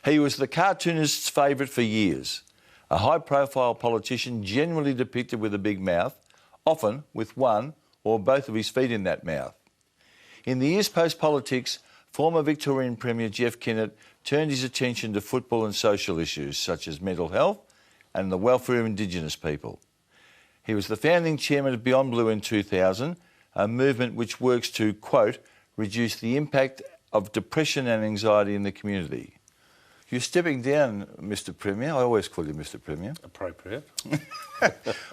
He was the cartoonist's favourite for years, a high-profile politician generally depicted with a big mouth, often with one or both of his feet in that mouth. In the years post-politics, former Victorian Premier Jeff Kennett turned his attention to football and social issues such as mental health and the welfare of Indigenous people. He was the founding chairman of BeyondBlue in 2000, a movement which works to, quote, reduce the impact of depression and anxiety in the community. You're stepping down, Mr Premier. I always call you Mr Premier. Appropriate.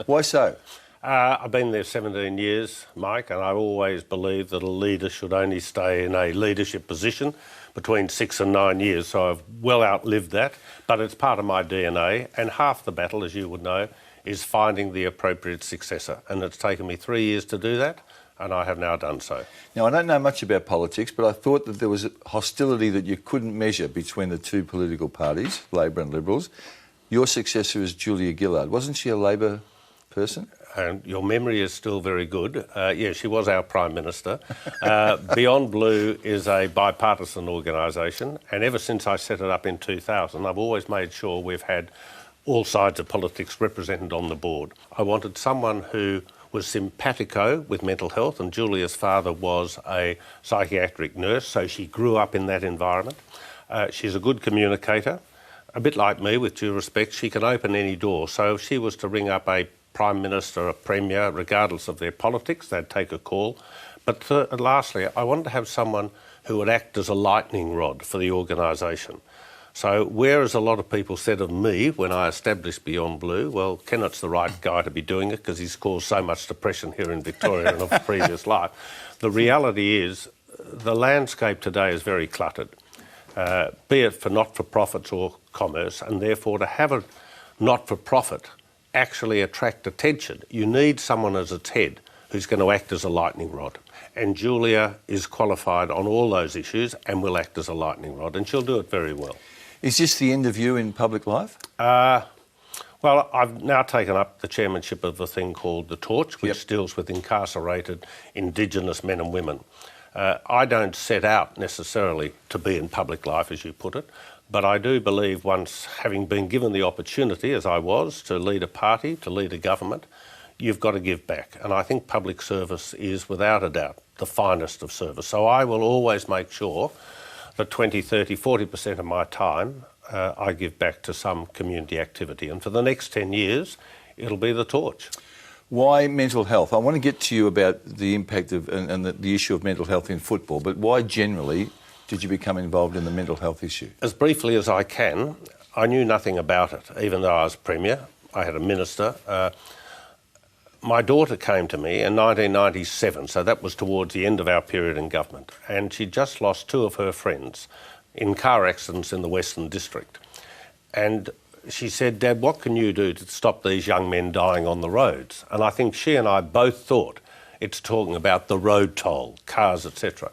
Why so? I've been there 17 years, Mike, and I always believe that a leader should only stay in a leadership position between 6 and 9 years, so I've well outlived that, but it's part of my DNA, and half the battle, as you would know, is finding the appropriate successor, and it's taken me 3 years to do that, and I have now done so. Now, I don't know much about politics, but I thought that there was a hostility that you couldn't measure between the two political parties, Labor and Liberals. Your successor is Julia Gillard. Wasn't she a Labor person? And your memory is still very good. Yes, she was our Prime Minister. BeyondBlue is a bipartisan organisation, and ever since I set it up in 2000, I've always made sure we've had all sides of politics represented on the board. I wanted someone who was simpatico with mental health, and Julia's father was a psychiatric nurse, so she grew up in that environment. She's a good communicator, a bit like me, with due respect. She can open any door, so if she was to ring up a Prime Minister, a Premier, regardless of their politics, they'd take a call. But lastly, I wanted to have someone who would act as a lightning rod for the organisation. So whereas a lot of people said of me when I established BeyondBlue, well, Kennett's the right guy to be doing it because he's caused so much depression here in Victoria in a previous life, the reality is the landscape today is very cluttered, be it for not-for-profits or commerce, and therefore to have a not-for-profit actually attract attention, you need someone as its head who's going to act as a lightning rod. And Julia is qualified on all those issues and will act as a lightning rod, and she'll do it very well. Is this the end of you in public life? Well, I've now taken up the chairmanship of a thing called The Torch, which deals with incarcerated Indigenous men and women. I don't set out necessarily to be in public life, as you put it, but I do believe once having been given the opportunity, as I was, to lead a party, to lead a government, you've got to give back. And I think public service is, without a doubt, the finest of service. So I will always make sure that 20, 30, 40% of my time I give back to some community activity. And for the next 10 years, it'll be The Torch. Why mental health? I want to get to you about the impact of and the issue of mental health in football, but why generally did you become involved in the mental health issue? As briefly as I can, I knew nothing about it, even though I was Premier. I had a minister. My daughter came to me in 1997, so that was towards the end of our period in government, and she'd just lost 2 of her friends in car accidents in the Western District. And she said, "Dad, what can you do to stop these young men dying on the roads?" And I think she and I both thought it's talking about the road toll, cars, etc.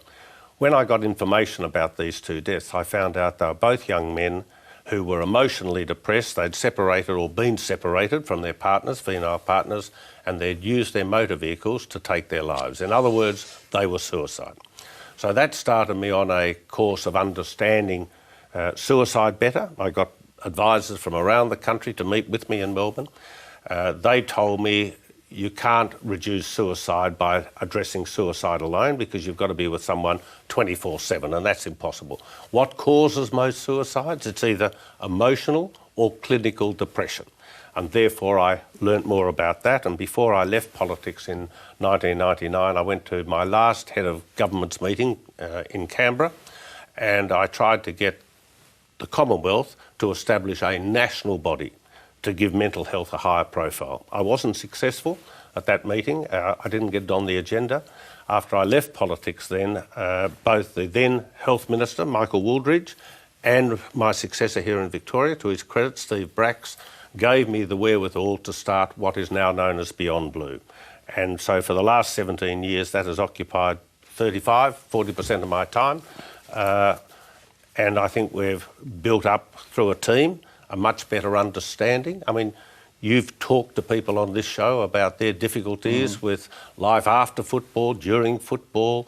When I got information about these 2 deaths, I found out they were both young men who were emotionally depressed. They'd separated or been separated from their partners, female partners, and they'd used their motor vehicles to take their lives. In other words, they were suicide. So that started me on a course of understanding suicide better. I got advisors from around the country to meet with me in Melbourne. They told me you can't reduce suicide by addressing suicide alone because you've got to be with someone 24/7, and that's impossible. What causes most suicides? It's either emotional or clinical depression. And therefore I learnt more about that, and before I left politics in 1999, I went to my last head of government's meeting in Canberra, and I tried to get the Commonwealth to establish a national body to give mental health a higher profile. I wasn't successful at that meeting. I didn't get it on the agenda. After I left politics then, both the then Health Minister, Michael Wooldridge, and my successor here in Victoria, to his credit, Steve Bracks, gave me the wherewithal to start what is now known as BeyondBlue. And so for the last 17 years, that has occupied 40% of my time. And I think we've built up through a team a much better understanding. I mean, you've talked to people on this show about their difficulties with life after football, during football.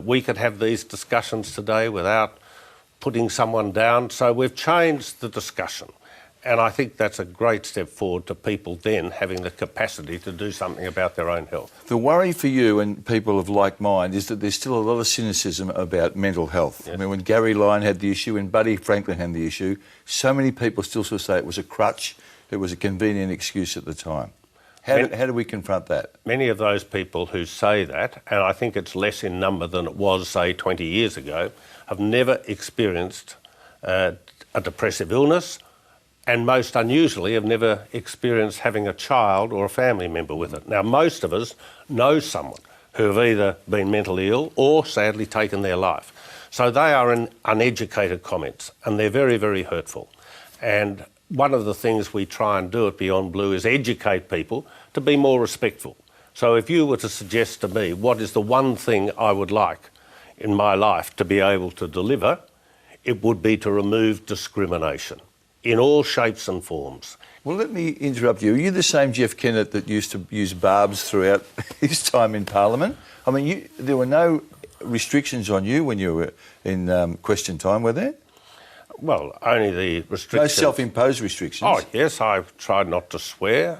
We could have these discussions today without putting someone down. So we've changed the discussion. And I think that's a great step forward to people then having the capacity to do something about their own health. The worry for you and people of like mind is that there's still a lot of cynicism about mental health. Yes. I mean, when Gary Lyon had the issue, when Buddy Franklin had the issue, so many people still sort of say it was a crutch, it was a convenient excuse at the time. How do we confront that? Many of those people who say that, and I think it's less in number than it was, say, 20 years ago, have never experienced a depressive illness, and most unusually have never experienced having a child or a family member with it. Now, most of us know someone who have either been mentally ill or sadly taken their life. So they are uneducated comments, and they're very, very hurtful. And one of the things we try and do at BeyondBlue is educate people to be more respectful. So if you were to suggest to me what is the one thing I would like in my life to be able to deliver, it would be to remove discrimination in all shapes and forms. Well, let me interrupt you. Are you the same Jeff Kennett that used to use barbs throughout his time in Parliament? I mean, there were no restrictions on you when you were in question time, were there? Well, only the restrictions. No self-imposed restrictions? Oh, yes, I've tried not to swear,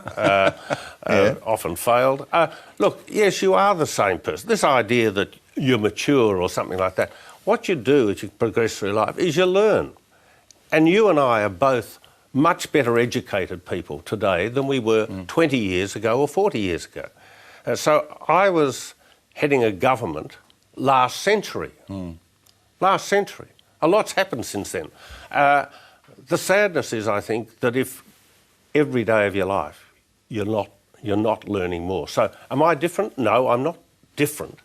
often failed. Look, yes, you are the same person. This idea that you're mature or something like that, what you do as you progress through life is you learn. And you and I are both much better educated people today than we were 20 years ago or 40 years ago. So I was heading a government last century. Last century. A lot's happened since then. The sadness is, I think, that if every day of your life you're not learning more. So am I different? No, I'm not different.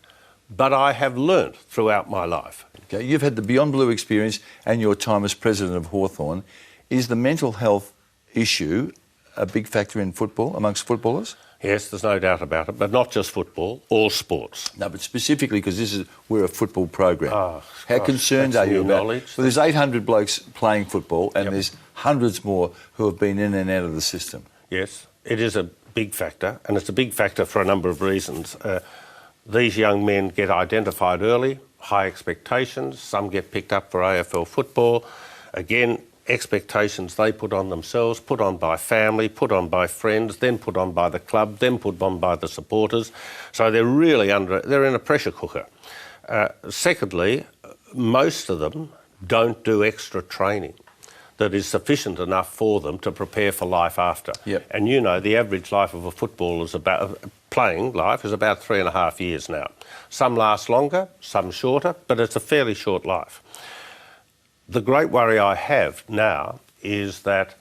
But I have learnt throughout my life. Okay, you've had the BeyondBlue experience and your time as president of Hawthorn. Is the mental health issue a big factor in football, amongst footballers? Yes, there's no doubt about it, but not just football, all sports. No, but specifically because we're a football program. Oh, How gosh, concerned that's are you new about? knowledge. Well, there's 800 blokes playing football, and Yep. there's hundreds more who have been in and out of the system. Yes, it is a big factor, and it's a big factor for a number of reasons. These young men get identified early, high expectations, some get picked up for AFL football. Again, expectations they put on themselves, put on by family, put on by friends, then put on by the club, then put on by the supporters. So they're really they're in a pressure cooker. Secondly, most of them don't do extra training that is sufficient enough for them to prepare for life after. Yep. And you know, the average life of a footballer is playing life is about 3.5 years now. Some last longer, some shorter, but it's a fairly short life. The great worry I have now is that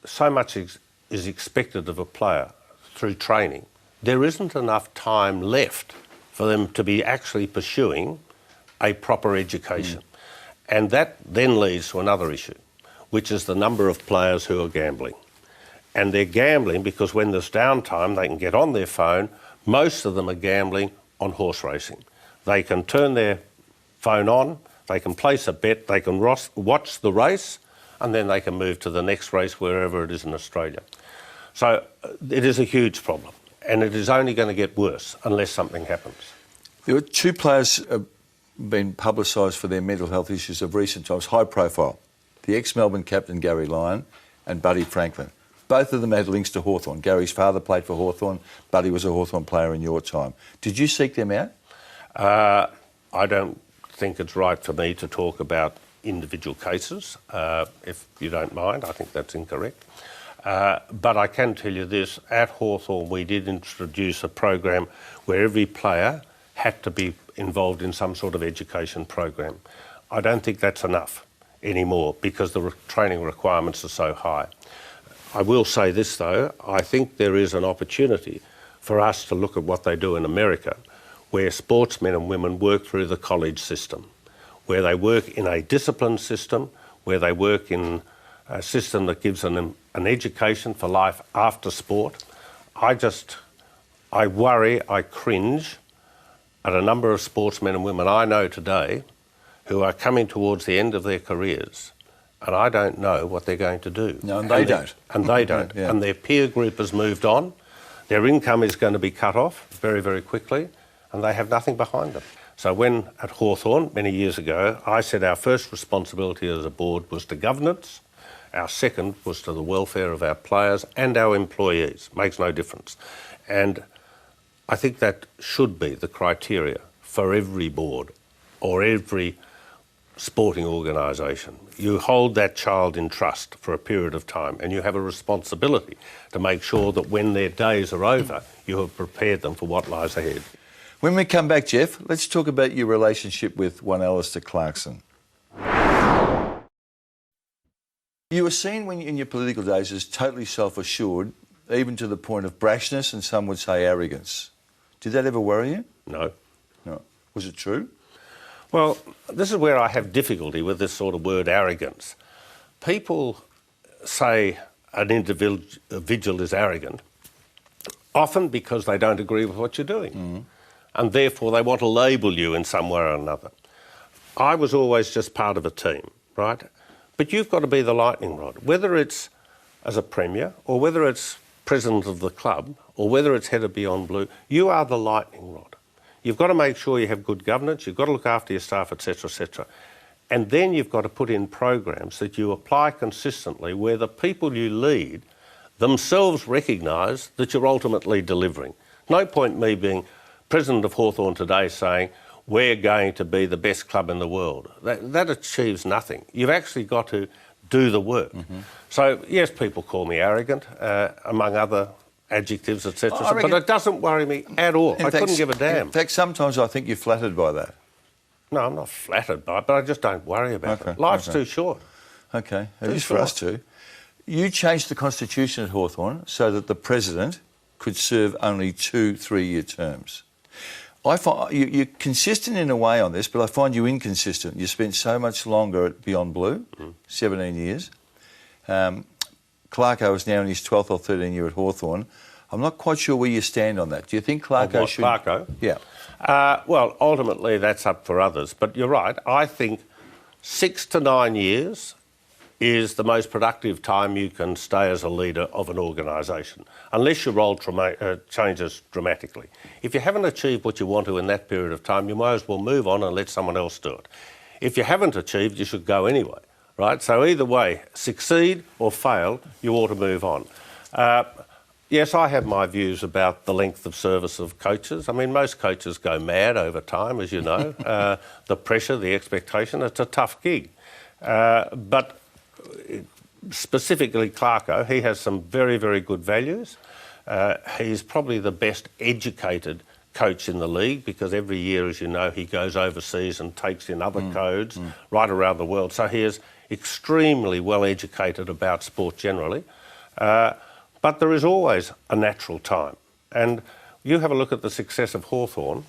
so much is expected of a player through training. There isn't enough time left for them to be actually pursuing a proper education. And that then leads to another issue, which is the number of players who are gambling. And they're gambling because when there's downtime, they can get on their phone. Most of them are gambling on horse racing. They can turn their phone on, they can place a bet, they can watch the race, and then they can move to the next race wherever it is in Australia. So it is a huge problem, and it is only going to get worse unless something happens. There were two players been publicised for their mental health issues of recent times, high profile. The ex-Melbourne captain Gary Lyon and Buddy Franklin. Both of them had links to Hawthorn. Gary's father played for Hawthorn. Buddy was a Hawthorn player in your time. Did you seek them out? I don't think it's right for me to talk about individual cases, if you don't mind. I think that's incorrect. But I can tell you this, at Hawthorn we did introduce a program where every player had to be involved in some sort of education program. I don't think that's enough anymore because the training requirements are so high. I will say this though, I think there is an opportunity for us to look at what they do in America, where sportsmen and women work through the college system, where they work in a disciplined system, where they work in a system that gives them an education for life after sport. I worry, I cringe at a number of sportsmen and women I know today who are coming towards the end of their careers, and I don't know what they're going to do. No, and they don't. And they don't. Yeah. And their peer group has moved on. Their income is going to be cut off very, very quickly, and they have nothing behind them. So when at Hawthorn many years ago, I said our first responsibility as a board was to governance, our second was to the welfare of our players and our employees. Makes no difference. And I think that should be the criteria for every board or every sporting organisation. You hold that child in trust for a period of time and you have a responsibility to make sure that when their days are over, you have prepared them for what lies ahead. When we come back, Jeff, let's talk about your relationship with one Alistair Clarkson. You were seen in your political days as totally self-assured, even to the point of brashness and some would say arrogance. Did that ever worry you? No. No. Was it true? Well, this is where I have difficulty with this sort of word arrogance. People say an individual is arrogant, often because they don't agree with what you're doing. And therefore they want to label you in some way or another. I was always just part of a team, right? But you've got to be the lightning rod, whether it's as a premier or whether it's president of the club or whether it's head of BeyondBlue, you are the lightning rod. You've got to make sure you have good governance, you've got to look after your staff, etc., etc. And then you've got to put in programs that you apply consistently where the people you lead themselves recognise that you're ultimately delivering. No point me being president of Hawthorn today saying, we're going to be the best club in the world. That achieves nothing. You've actually got to do the work. So, yes, people call me arrogant, among other adjectives, etc., but it doesn't worry me at all. I couldn't give a damn. In fact, sometimes I think you're flattered by that. No, I'm not flattered by it, but I just don't worry about it. Life's too short. Okay, it is for us too. You changed the constitution at Hawthorn so that the president could serve only 2 3-year terms. I find you're consistent in a way on this, but I find you inconsistent. You spent so much longer at BeyondBlue, 17 years. Clarko is now in his 12th or 13th year at Hawthorn. I'm not quite sure where you stand on that. Do you think Clarko should... Clarko? Yeah. Well, ultimately that's up for others, but you're right. I think 6 to 9 years is the most productive time you can stay as a leader of an organisation, unless your role changes dramatically. If you haven't achieved what you want to in that period of time, you might as well move on and let someone else do it. If you haven't achieved, you should go anyway, right? So either way, succeed or fail, you ought to move on. Yes, I have my views about the length of service of coaches. I mean, most coaches go mad over time, as you know. The pressure, the expectation, it's a tough gig. But specifically Clarko, he has some very, very good values. He's probably the best educated coach in the league because every year, as you know, he goes overseas and takes in other codes right around the world. So he is extremely well educated about sport generally. But there is always a natural time. And you have a look at the success of Hawthorn.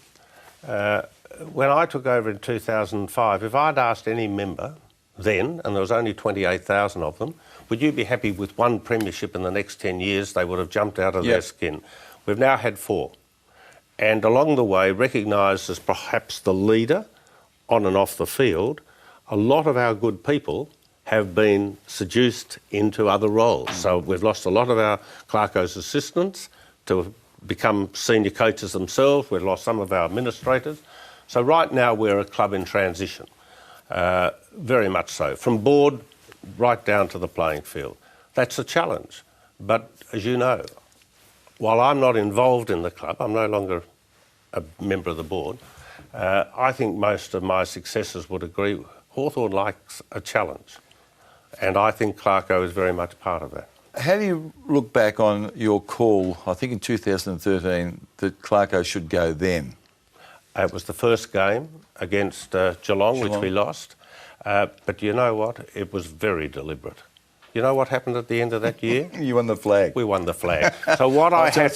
When I took over in 2005, if I'd asked any member then, and there was only 28,000 of them, would you be happy with one premiership in the next 10 years? They would have jumped out of their skin. We've now had 4. And along the way, recognised as perhaps the leader on and off the field, a lot of our good people have been seduced into other roles. So we've lost a lot of our Clarko's assistants to become senior coaches themselves. We've lost some of our administrators. So right now we're a club in transition. Very much so, from board right down to the playing field. That's a challenge. But as you know, while I'm not involved in the club, I'm no longer a member of the board, I think most of my successors would agree. Hawthorn likes a challenge, and I think Clarko is very much part of that. How do you look back on your call, I think in 2013, that Clarko should go then? It was the first game against Geelong, which we lost. But you know what? It was very deliberate. You know what happened at the end of that year? You won the flag. We won the flag. So what I had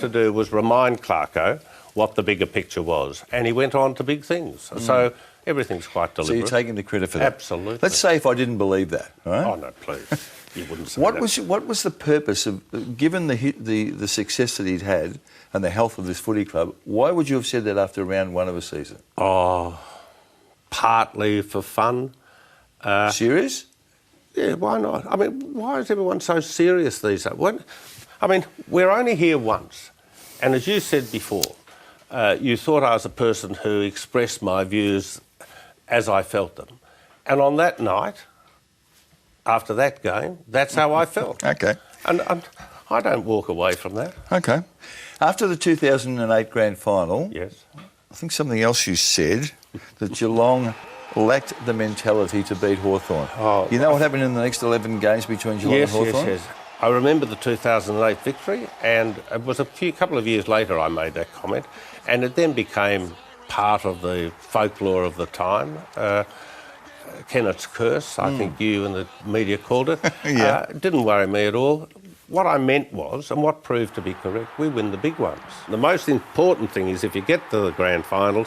to do was remind Clarko what the bigger picture was, and he went on to big things. So everything's quite deliberate. So you're taking the credit for that? Absolutely. Let's say if I didn't believe that, all right? Oh no, please. You wouldn't say what that. What was the purpose of, given the success that he'd had and the health of this footy club, why would you have said that after round 1 of a season? Oh, partly for fun. Serious? Yeah, why not? I mean, why is everyone so serious these days? I mean, we're only here once. And as you said before, You thought I was a person who expressed my views as I felt them. And on that night, after that game, that's how I felt. Okay. And I don't walk away from that. Okay. After the 2008 Grand Final, Yes. I think something else you said, that Geelong lacked the mentality to beat Hawthorn. Oh, you know what happened in the next 11 games between Geelong and Hawthorn? Yes. I remember the 2008 victory, and it was a couple of years later I made that comment, and it then became part of the folklore of the time. Kennett's curse, I think you and the media called it. Yeah. It didn't worry me at all. What I meant was, and what proved to be correct, we win the big ones. The most important thing is if you get to the grand finals,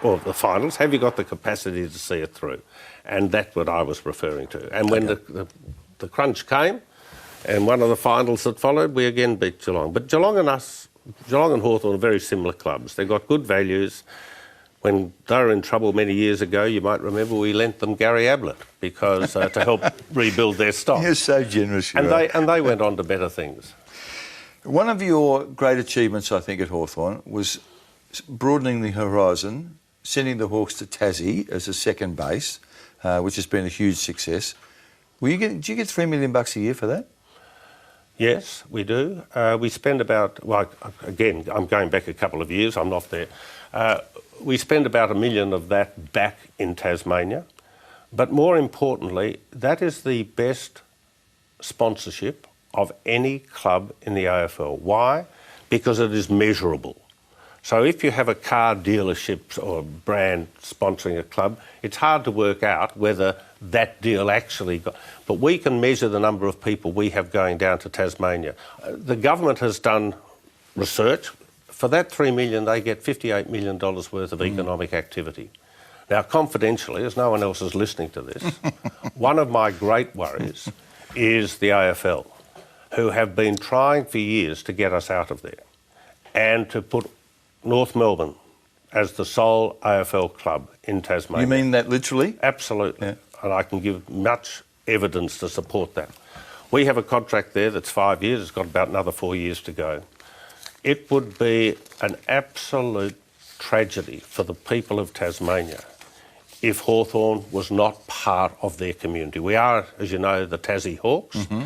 or the finals, have you got the capacity to see it through? And that's what I was referring to. And when the crunch came, and one of the finals that followed, we again beat Geelong. But Geelong and Hawthorn are very similar clubs. They've got good values. When they were in trouble many years ago, you might remember we lent them Gary Ablett because to help rebuild their stock. You're so generous. And they went on to better things. One of your great achievements, I think, at Hawthorn was broadening the horizon, sending the Hawks to Tassie as a second base, which has been a huge success. Do you get $3 million a year for that? Yes, we do. We spend about, again, I'm going back a couple of years, I'm not there. We spend about $1 million of that back in Tasmania. But more importantly, that is the best sponsorship of any club in the AFL. Why? Because it is measurable. So if you have a car dealership or brand sponsoring a club, it's hard to work out whether that deal actually got... But we can measure the number of people we have going down to Tasmania. The government has done research. For that $3 million, they get $58 million worth of economic activity. Now, confidentially, as no one else is listening to this, one of my great worries is the AFL, who have been trying for years to get us out of there and to put North Melbourne as the sole AFL club in Tasmania. You mean that literally? Absolutely. Yeah. And I can give much evidence to support that. We have a contract there that's 5 years. It's got about another 4 years to go. It would be an absolute tragedy for the people of Tasmania if Hawthorn was not part of their community. We are, as you know, the Tassie Hawks. Mm-hmm.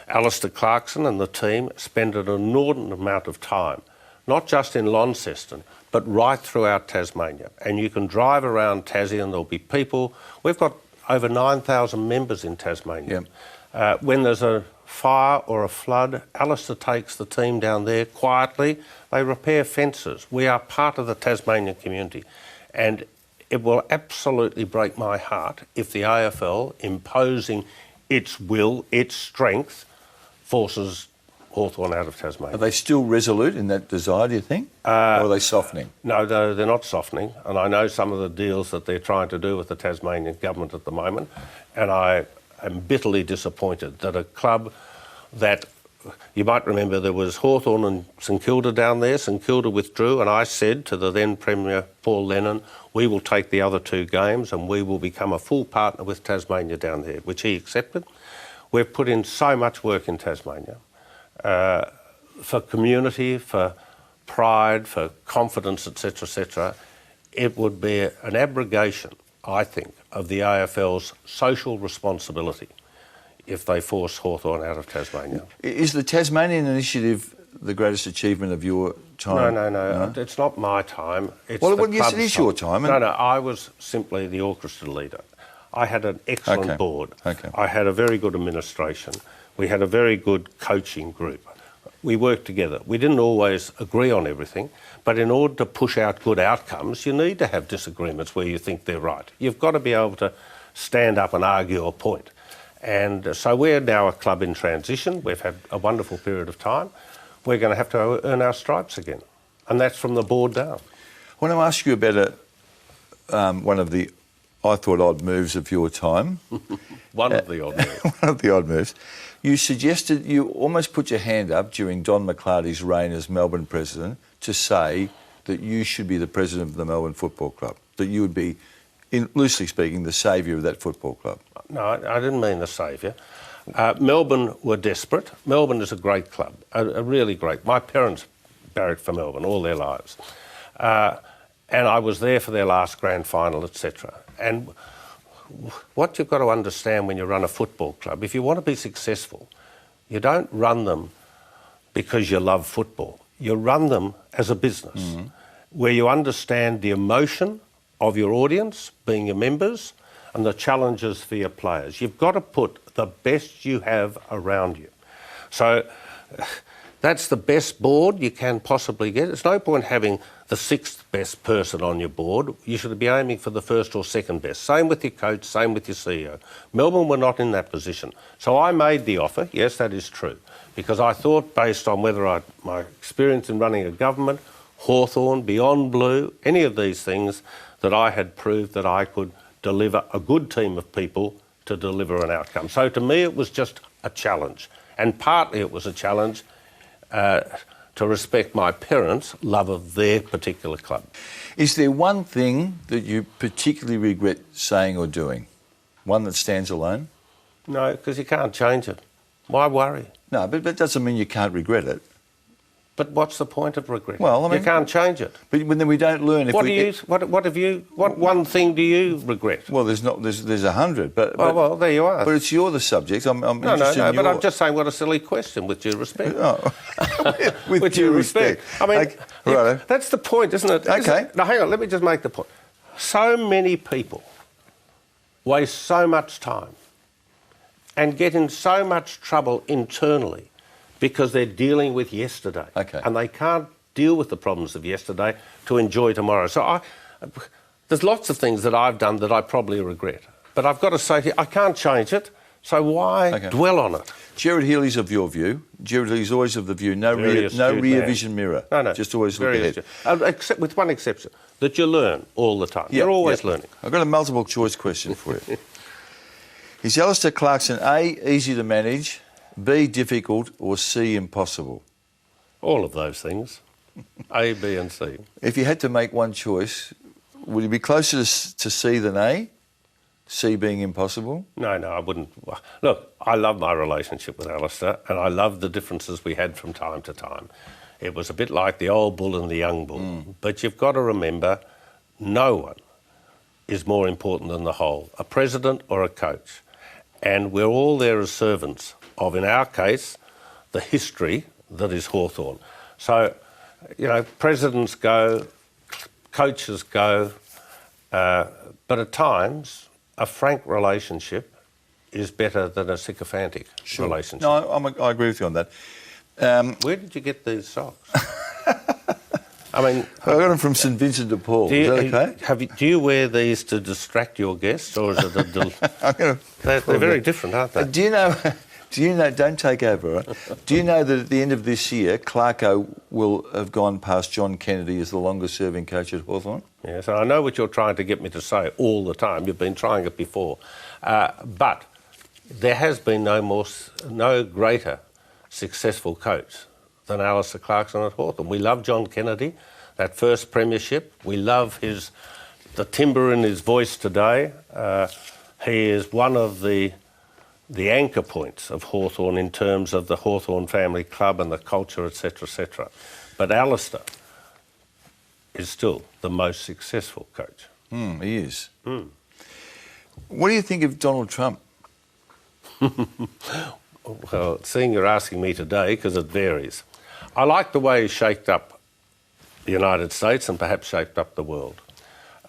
Alistair Clarkson and the team spend an inordinate amount of time, not just in Launceston, but right throughout Tasmania. And you can drive around Tassie and there'll be people. We've got over 9,000 members in Tasmania. Yep. When there's a fire or a flood, Alistair takes the team down there quietly. They repair fences. We are part of the Tasmanian community. And it will absolutely break my heart if the AFL, imposing its will, its strength, forces Hawthorn out of Tasmania. Are they still resolute in that desire, do you think? Or are they softening? No, they're not softening. And I know some of the deals that they're trying to do with the Tasmanian government at the moment. And I am bitterly disappointed that a club that, you might remember there was Hawthorn and St Kilda down there. St Kilda withdrew, and I said to the then Premier Paul Lennon, we will take the other two games and we will become a full partner with Tasmania down there, which he accepted. We've put in so much work in Tasmania for community, for pride, for confidence, etc., etc. It would be an abrogation, I think, of the AFL's social responsibility if they force Hawthorn out of Tasmania. Is the Tasmanian initiative the greatest achievement of your time? No. It's not my time. It's yes, it is your time. No, I was simply the orchestra leader. I had an excellent board. Okay. I had a very good administration. We had a very good coaching group. We worked together. We didn't always agree on everything, but in order to push out good outcomes, you need to have disagreements where you think they're right. You've got to be able to stand up and argue a point. And so we're now a club in transition. We've had a wonderful period of time. We're going to have to earn our stripes again. And that's from the board down. I want to ask you about one of the, I thought, odd moves of your time. One of the odd moves. One of the odd moves. You almost put your hand up during Don McClarty's reign as Melbourne president to say that you should be the president of the Melbourne Football Club, that you would be, loosely speaking, the saviour of that football club. No, I didn't mean the saviour. Melbourne were desperate. Melbourne is a great club, a really great. My parents barracked for Melbourne all their lives. And I was there for their last grand final, etc. And what you've got to understand when you run a football club, if you want to be successful, you don't run them because you love football. You run them as a business where you understand the emotion of your audience, being your members, and the challenges for your players. You've got to put the best you have around you. So that's the best board you can possibly get. It's no point having the sixth best person on your board. You should be aiming for the first or second best. Same with your coach, same with your CEO. Melbourne were not in that position. So I made the offer, yes, that is true, because I thought, based on whether my experience in running a government, Hawthorn, BeyondBlue, any of these things, that I had proved that I could deliver a good team of people to deliver an outcome. So to me it was just a challenge. And partly it was a challenge to respect my parents' love of their particular club. Is there one thing that you particularly regret saying or doing? One that stands alone? No, because you can't change it. Why worry? No, but that doesn't mean you can't regret it. But what's the point of regret? Well, I mean, you can't change it. But then we don't learn. What one thing do you regret? Well, there's 100. But well, there you are. But you're the subject. I'm no, interested in but I'm just saying, what a silly question, with due respect. Oh. with due respect. I mean, okay. That's the point, isn't it? Okay. Now, hang on, let me just make the point. So many people waste so much time and get in so much trouble internally because they're dealing with yesterday. Okay. And they can't deal with the problems of yesterday to enjoy tomorrow. So there's lots of things that I've done that I probably regret. But I've got to say to you, I can't change it, so why dwell on it? Gerard Healy's of your view. Gerard Healy's always of the view, no rear vision mirror. No. Just always look ahead. Except with one exception, that you learn all the time. You're always learning. I've got a multiple choice question for you. Is Alistair Clarkson A, easy to manage, B, difficult, or C, impossible? All of those things. A, B and C. If you had to make one choice, would you be closer to C than A? C being impossible? No, I wouldn't. Look, I love my relationship with Alistair, and I love the differences we had from time to time. It was a bit like the old bull and the young bull. But you've got to remember, no one is more important than the whole, a president or a coach. And we're all there as servants of, in our case, the history that is Hawthorn. So, presidents go, coaches go, but at times a frank relationship is better than a sycophantic relationship. No, I agree with you on that. Where did you get these socks? I mean, I got them from St Vincent de Paul. Is that okay? Do you wear these to distract your guests, or is it they're very different, aren't they? Do you know? Don't take over. Right? Do you know that at the end of this year, Clarko will have gone past John Kennedy as the longest-serving coach at Hawthorn? Yes, and I know what you're trying to get me to say all the time. You've been trying it before, but there has been no greater successful coach than Alistair Clarkson at Hawthorn. We love John Kennedy, that first premiership. We love the timbre in his voice today. He is one of the anchor points of Hawthorn in terms of the Hawthorn family club and the culture, etc., etc. But Alistair is still the most successful coach. He is. What do you think of Donald Trump? Well, seeing you're asking me today, because it varies. I like the way he shaped up the United States and perhaps shaped up the world.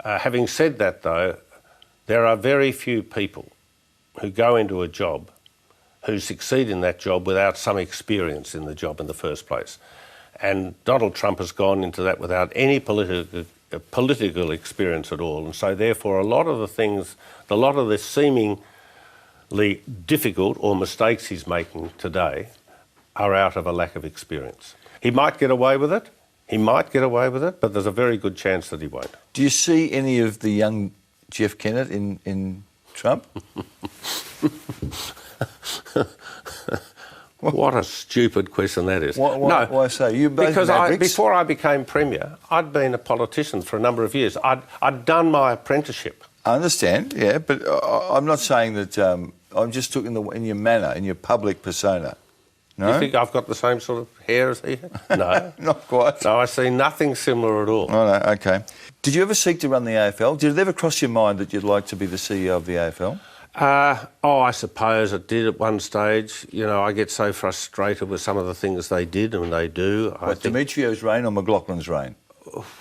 Having said that, though, there are very few people who go into a job who succeed in that job without some experience in the job in the first place. And Donald Trump has gone into that without any political experience at all. And so therefore a lot of the seemingly difficult or mistakes he's making today are out of a lack of experience. He might get away with it, but there's a very good chance that he won't. Do you see any of the young Jeff Kennett in Trump? What a stupid question that is. Why so? You both because Mavericks? Before I became Premier, I'd been a politician for a number of years. I'd done my apprenticeship. I understand, yeah, but I'm not saying that. I'm just talking in your manner, in your public persona. No? You think I've got the same sort of hair as he had? No. Not quite. No, I see nothing similar at all. Oh, no, OK. Did you ever seek to run the AFL? Did it ever cross your mind that you'd like to be the CEO of the AFL? I suppose it did at one stage. You know, I get so frustrated with some of the things they did and they do. What, Demetrio's reign or McLaughlin's reign?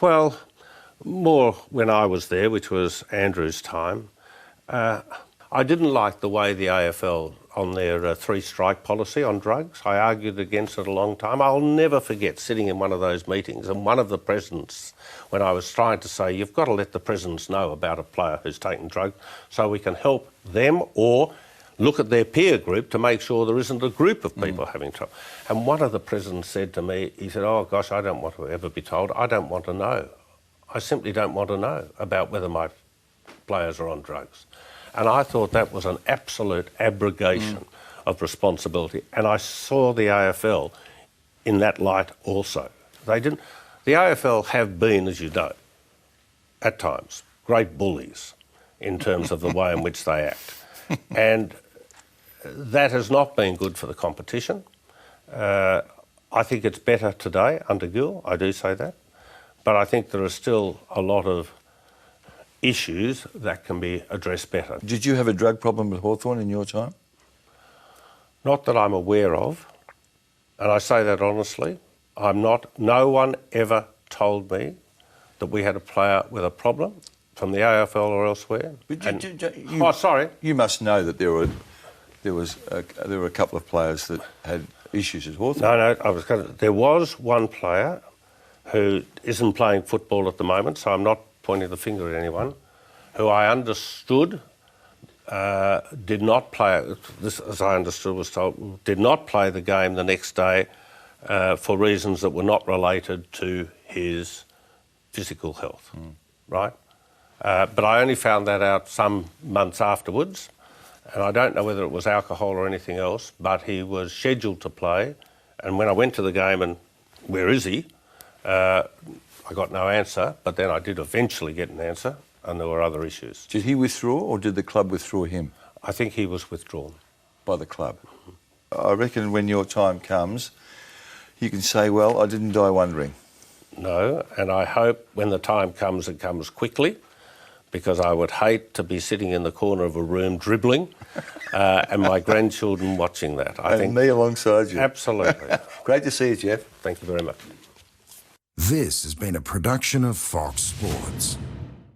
Well, more when I was there, which was Andrew's time. I didn't like the way the AFL on their three-strike policy on drugs. I argued against it a long time. I'll never forget sitting in one of those meetings and one of the presidents, when I was trying to say, you've got to let the presidents know about a player who's taken drugs so we can help them or look at their peer group to make sure there isn't a group of people having trouble. And one of the presidents said to me, he said, oh gosh, I don't want to ever be told. I don't want to know. I simply don't want to know about whether my players are on drugs. And I thought that was an absolute abrogation of responsibility. And I saw the AFL in that light also. The AFL have been, as you know, at times, great bullies in terms of the way in which they act. And that has not been good for the competition. I think it's better today under Gill, I do say that. But I think there are still a lot of issues that can be addressed better. Did you have a drug problem with Hawthorn in your time? Not that I'm aware of, and I say that honestly. No one ever told me that we had a player with a problem from the AFL or elsewhere. Sorry. You must know that there were a couple of players that had issues at Hawthorn. No, there was one player who isn't playing football at the moment, so I'm not pointing the finger at anyone, who I understood did not play, this as I understood was told, did not play the game the next day for reasons that were not related to his physical health, right? But I only found that out some months afterwards, and I don't know whether it was alcohol or anything else, but he was scheduled to play, and when I went to the game and, where is he? I got no answer, but then I did eventually get an answer, and there were other issues. Did he withdraw, or did the club withdraw him? I think he was withdrawn. By the club? I reckon when your time comes, you can say, well, I didn't die wondering. No, and I hope when the time comes, it comes quickly, because I would hate to be sitting in the corner of a room dribbling and my grandchildren watching that. I think me alongside you. Absolutely. Great to see you, Jeff. Thank you very much. This has been a production of Fox Sports.